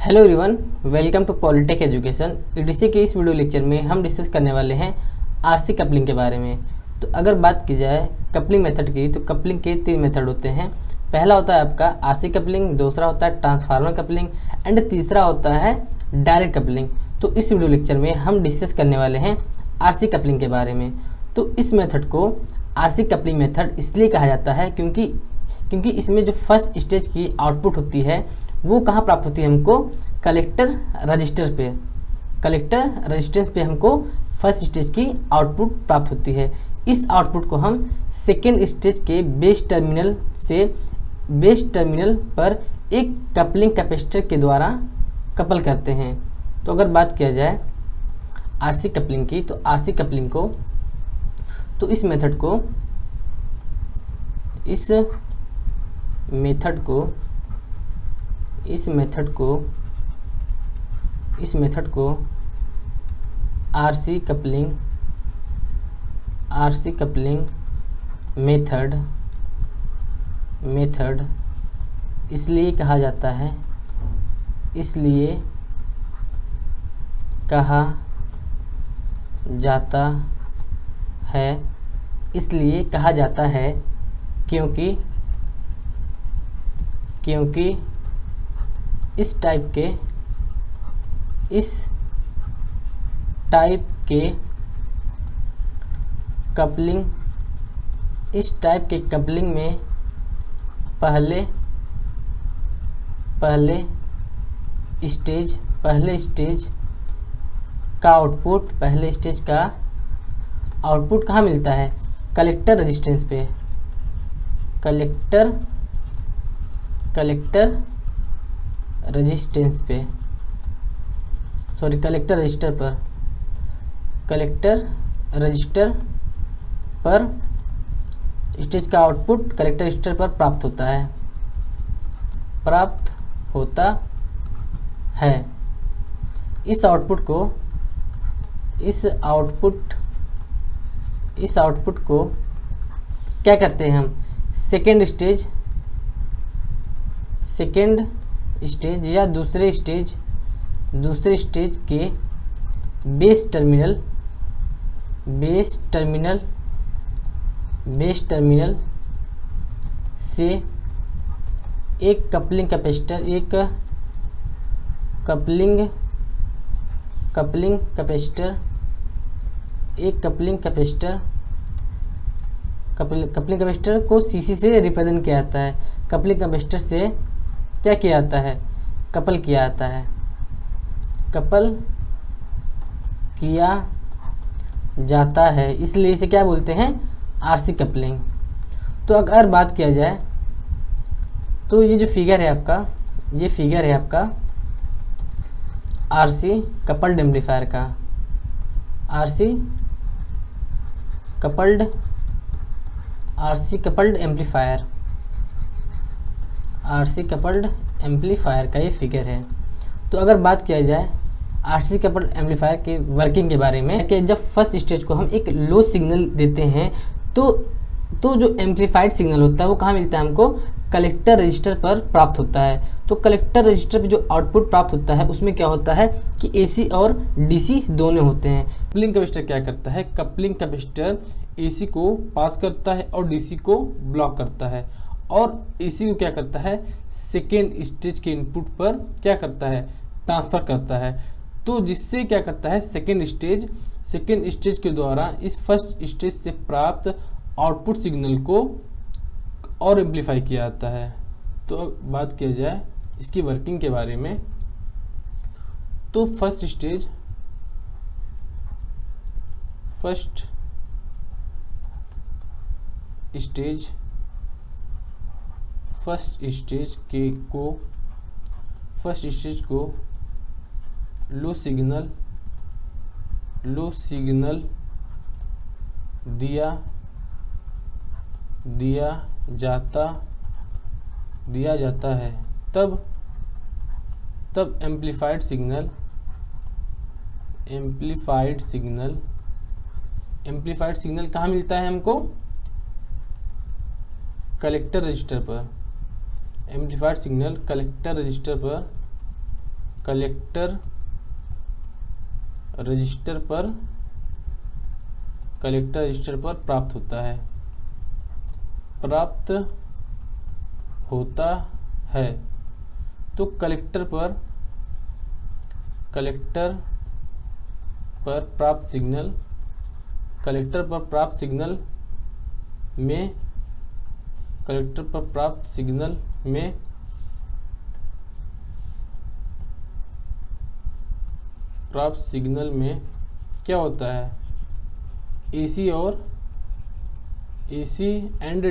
Hello everyone, welcome to Polytech education. EDC के इस video lecture में हम डिस्कस करने वाले हैं आरसी कपलिंग के बारे में। तो अगर बात की जाए कपलिंग मेथड की, तो कपलिंग के 3 मेथड होते हैं। पहला होता है आपका आरसी कपलिंग, दूसरा होता है ट्रांसफार्मर कपलिंग एंड तीसरा होता है डायरेक्ट कपलिंग। तो इस वीडियो लेक्चर में हम डिस्कस करने वाले हैं आरसी कपलिंग के बारे में। तो इस मेथड को आरसी कपलिंग मेथड इसलिए कहा जाता है क्योंकि इसमें जो फर्स्ट स्टेज की आउटपुट होती है वो कहाँ प्राप्त होती है हमको, कलेक्टर रजिस्टर पे। कलेक्टर रजिस्टेंस पे हमको फर्स्ट स्टेज की आउटपुट प्राप्त होती है। इस आउटपुट को हम सेकेंड स्टेज के बेस टर्मिनल पर एक कपलिंग कैपेसिटर के द्वारा कपल करते हैं। तो अगर बात किया जाए आरसी कपलिंग की, तो आरसी कपलिंग को, तो इस मेथड को आरसी कपलिंग मेथड इसलिए कहा जाता है क्योंकि इस टाइप के कपलिंग में पहले स्टेज का आउटपुट कहाँ मिलता है, कलेक्टर रजिस्टेंस पे, कलेक्टर रजिस्टर पर स्टेज का आउटपुट कलेक्टर रजिस्टर पर प्राप्त होता है। इस आउटपुट को क्या करते हैं हम, सेकेंड स्टेज या दूसरे स्टेज के बेस टर्मिनल से एक कपलिंग कैपेसिटर को सीसी से रिप्रेजेंट किया जाता है। कपलिंग कैपेसिटर से क्या किया जाता है, कपल किया जाता है, इसलिए इसे क्या बोलते हैं, आरसी कपलिंग। तो अगर बात किया जाए तो ये जो फिगर है आपका आरसी कपल्ड एम्पलीफायर का, आरसी कपल्ड एम्पलीफायर का ये फिगर है। तो अगर बात किया जाए आरसी कपल्ड एम्पलीफायर के वर्किंग के बारे में, कि जब फर्स्ट स्टेज को हम एक लो सिग्नल देते हैं तो जो एम्पलीफाइड सिग्नल होता है वो कहाँ मिलता है हमको, कलेक्टर रजिस्टर पर प्राप्त होता है। तो कलेक्टर रजिस्टर पर जो आउटपुट प्राप्त होता है उसमें क्या होता है कि एसी और डीसी दोनों होते हैं। कपलिंग कैपेसिटर क्या करता है, कपलिंग कैपेसिटर एसी को पास करता है और डीसी को ब्लॉक करता है, और एसी को क्या करता है, सेकेंड स्टेज के इनपुट पर क्या करता है, ट्रांसफ़र करता है। तो जिससे क्या करता है, सेकेंड स्टेज के द्वारा इस फर्स्ट स्टेज से प्राप्त आउटपुट सिग्नल को और एम्पलीफाई किया जाता है। तो बात किया जाए इसकी वर्किंग के बारे में, तो फर्स्ट स्टेज को लो सिग्नल दिया जाता है, तब एम्पलीफाइड सिग्नल कहाँ मिलता है हमको, कलेक्टर रजिस्टर पर। एम्पलीफाइड सिग्नल कलेक्टर रजिस्टर पर कलेक्टर रजिस्टर पर प्राप्त होता है। तो कलेक्टर पर प्राप्त सिग्नल में क्या होता है, AC एंड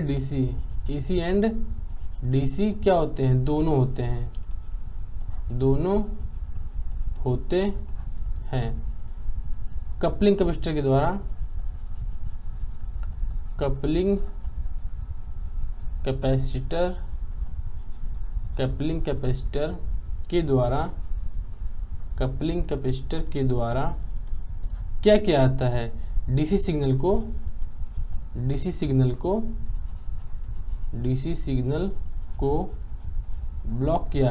DC क्या होते हैं, दोनों होते हैं। कपलिंग कैपेसिटर के द्वारा क्या किया जाता है, DC सिग्नल को ब्लॉक किया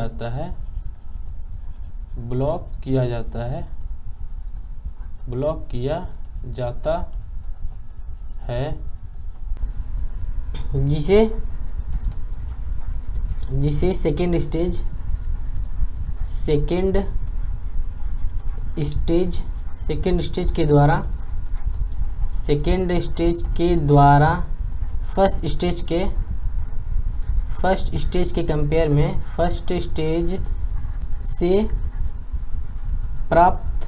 जाता है, जिसे सेकेंड स्टेज के द्वारा फर्स्ट स्टेज के कंपेयर में फर्स्ट स्टेज से प्राप्त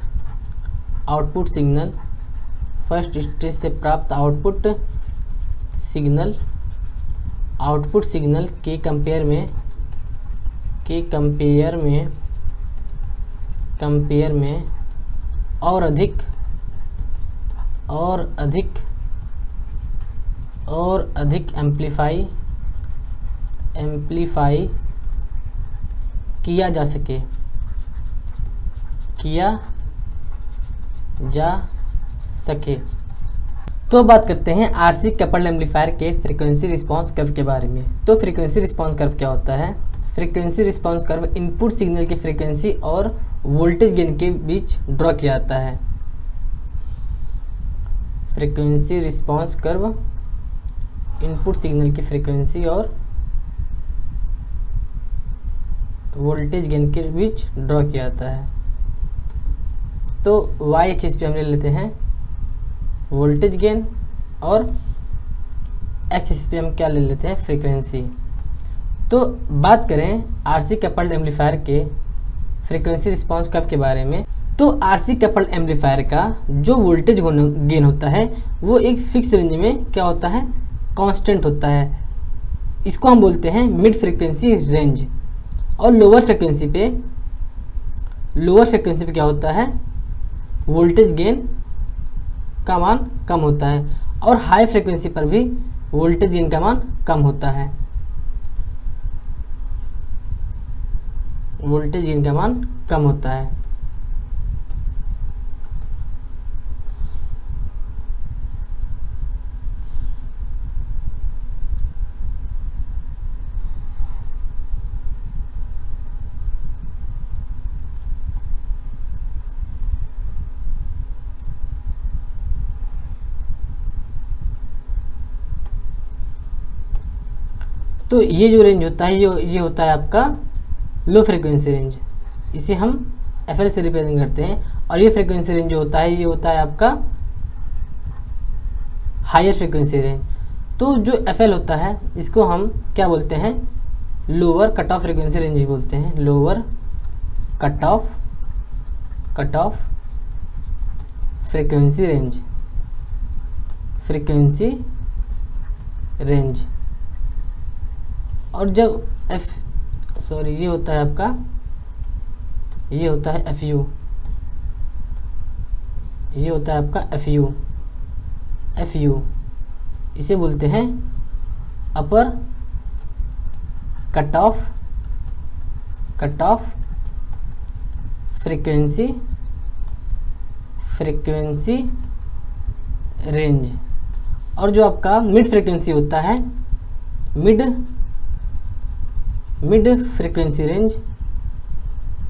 आउटपुट सिग्नल के कंपेयर में और अधिक एम्प्लीफाई किया जा सके। तो बात करते हैं RC कपल्ड एम्पलीफायर के फ्रीक्वेंसी रिस्पांस कर्व के बारे में। तो फ्रीक्वेंसी रिस्पांस कर्व क्या होता है? Frequency response curve input signal की फ्रीक्वेंसी और वोल्टेज गेन के बीच ड्रॉ किया जाता है। Frequency response curve input signal की फ्रीक्वेंसी और वोल्टेज गेन के बीच ड्रॉ किया जाता है। तो y एक्सिस पे हम ले लेते हैं वोल्टेज गेन और x एक्सिस पे हम क्या ले लेते हैं, फ्रीक्वेंसी। तो बात करें RC कपल्ड एम्पलीफायर के फ्रीक्वेंसी रिस्पांस कर्व के बारे में, तो RC कपल्ड एम्पलीफायर का जो वोल्टेज गेन होता है वो एक फिक्स रेंज में क्या होता है, कांस्टेंट होता है। इसको हम बोलते हैं मिड फ्रीक्वेंसी रेंज। और लोअर फ्रीक्वेंसी पे क्या होता है, वोल्टेज गेन का मान कम होता है और हाई फ्रीक्वेंसी पर भी वोल्टेज गेन का मान कम होता है। तो ये जो रेंज होता है ये होता है आपका लो फ्रीक्वेंसी रेंज, इसे हम FL से रिप्रेजेंट करते हैं। और ये फ्रीक्वेंसी रेंज जो होता है ये होता है आपका हायर फ्रीक्वेंसी रेंज। तो जो FL होता है इसको हम क्या बोलते हैं, lower cut off frequency range बोलते हैं। Lower cut off frequency range. और जब ये होता है आपका, ये होता है FU, ये होता है आपका FU, इसे बोलते हैं upper cut off frequency range. और जो आपका मिड फ्रीक्वेंसी होता है, mid frequency range,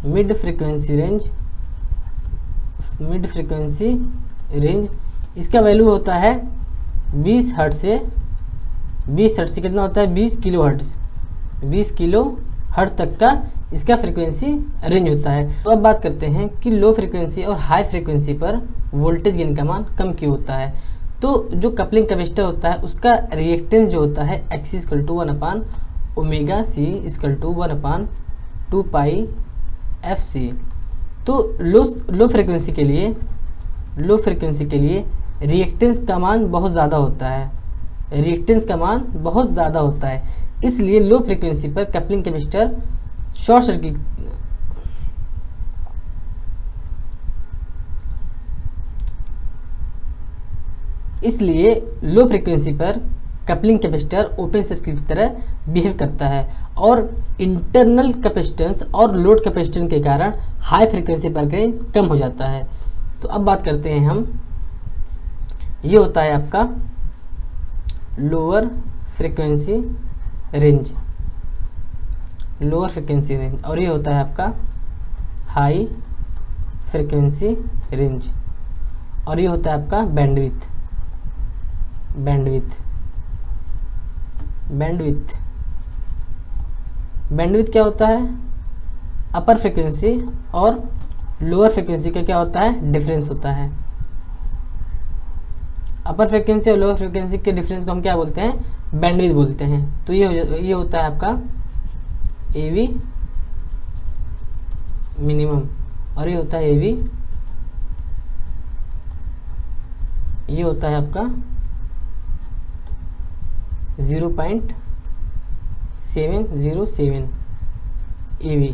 mid frequency range इसका वैल्यू होता है 20 हर्ट्ज से कितना होता है 20 किलो हर्ट्ज तक का इसका फ्रीक्वेंसी रेंज होता है। तो अब बात करते हैं कि लो फ्रीक्वेंसी और हाई फ्रीक्वेंसी पर वोल्टेज गेन का मान कम क्यों होता है। तो जो कपलिंग कैपेसिटर होता है उसका रिएक्टेंस जो होता है X = 1/ω/C/2πfc। तो लो फ्रीक्वेंसी के लिए रिएक्टेंस का मान बहुत ज़्यादा होता है, इसलिए लो फ्रीक्वेंसी पर coupling capacitor short circuit open circuit की तरह बिहेव करता है और इंटरनल कैपेसिटेंस और लोड कैपेसिटेंस के कारण हाई फ्रीक्वेंसी पर करंट कम हो जाता है। तो अब बात करते हैं हम, ये होता है आपका लोअर फ्रीक्वेंसी रेंज और ये होता है आपका हाई फ्रीक्वेंसी रेंज और ये होता है आपका बैंडविड्थ क्या होता है, अपर फ्रीक्वेंसी और लोअर फ्रीक्वेंसी का क्या होता है, डिफरेंस होता है। अपर फ्रीक्वेंसी और लोअर फ्रीक्वेंसी के डिफरेंस को हम क्या बोलते हैं, बैंडविड्थ बोलते हैं। तो ये होता है आपका AV मिनिमम और ये होता है आपका 0.707 AV।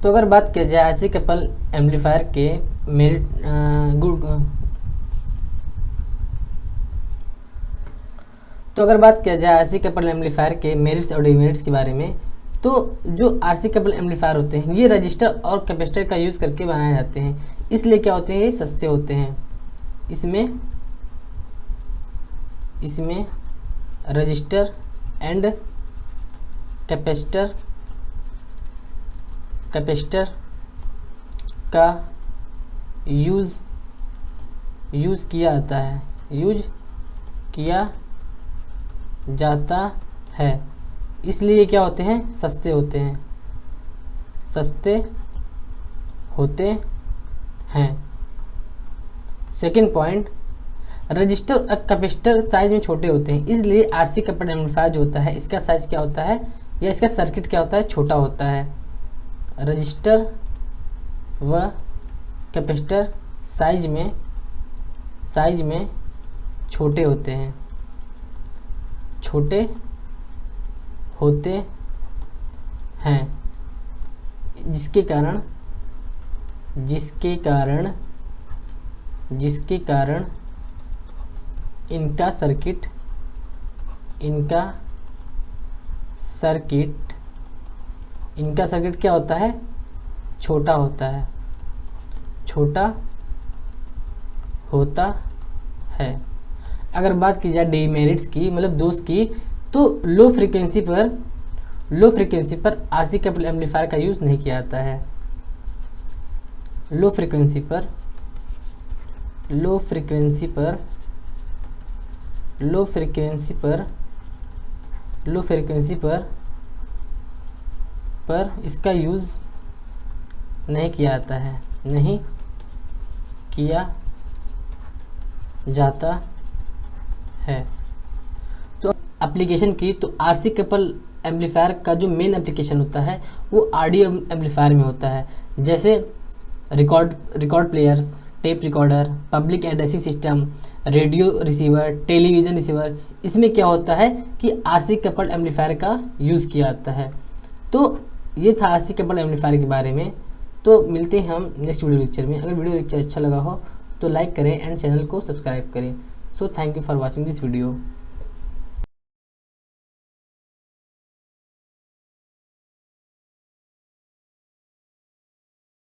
तो अगर बात किया जाए RC कपल एम्पलीफायर के मेरिट RC कपल एम्पलीफायर के मेरिट्स और डिमेरिट्स के बारे में, तो जो RC कपल एम्पलीफायर होते हैं ये रजिस्टर और कैपेसिटर का यूज़ करके बनाए जाते हैं, इसलिए क्या होते हैं, ये सस्ते होते हैं। इसमें रजिस्टर एंड कैपेसिटर का यूज़ किया जाता है, इसलिए क्या होते हैं, सस्ते होते हैं। सेकेंड पॉइंट, रजिस्टर और कैपेसिटर साइज में छोटे होते हैं, इसलिए RC कपल एम्पलीफायर जो होता है इसका साइज क्या होता है या इसका सर्किट क्या होता है, छोटा होता है। रजिस्टर व कैपेसिटर साइज में छोटे होते हैं, जिसके कारण इनका सर्किट क्या होता है, छोटा होता है। अगर बात की जाए डीमेरिट्स की, मतलब दोष की, तो लो फ्रीक्वेंसी पर RC कपल एम्पलीफायर का यूज़ नहीं किया जाता है। लो फ्रीक्वेंसी पर इसका यूज़ नहीं किया जाता है। तो एप्लीकेशन की, तो RC कपल एम्पलीफायर का जो मेन एप्लीकेशन होता है वो ऑडियो एम्पलीफायर में होता है, जैसे record players, tape recorder, public addressing system, radio receiver, television receiver. इसमें क्या होता है कि RC कपल एम्पलीफायर का यूज़ किया जाता है। तो ये था RC कपल एम्पलीफायर के बारे में। तो मिलते हैं हम नेक्स्ट वीडियो लेक्चर में। अगर वीडियो लेक्चर अच्छा लगा हो तो लाइक करें एंड चैनल को सब्सक्राइब करें। So thank you for watching this video.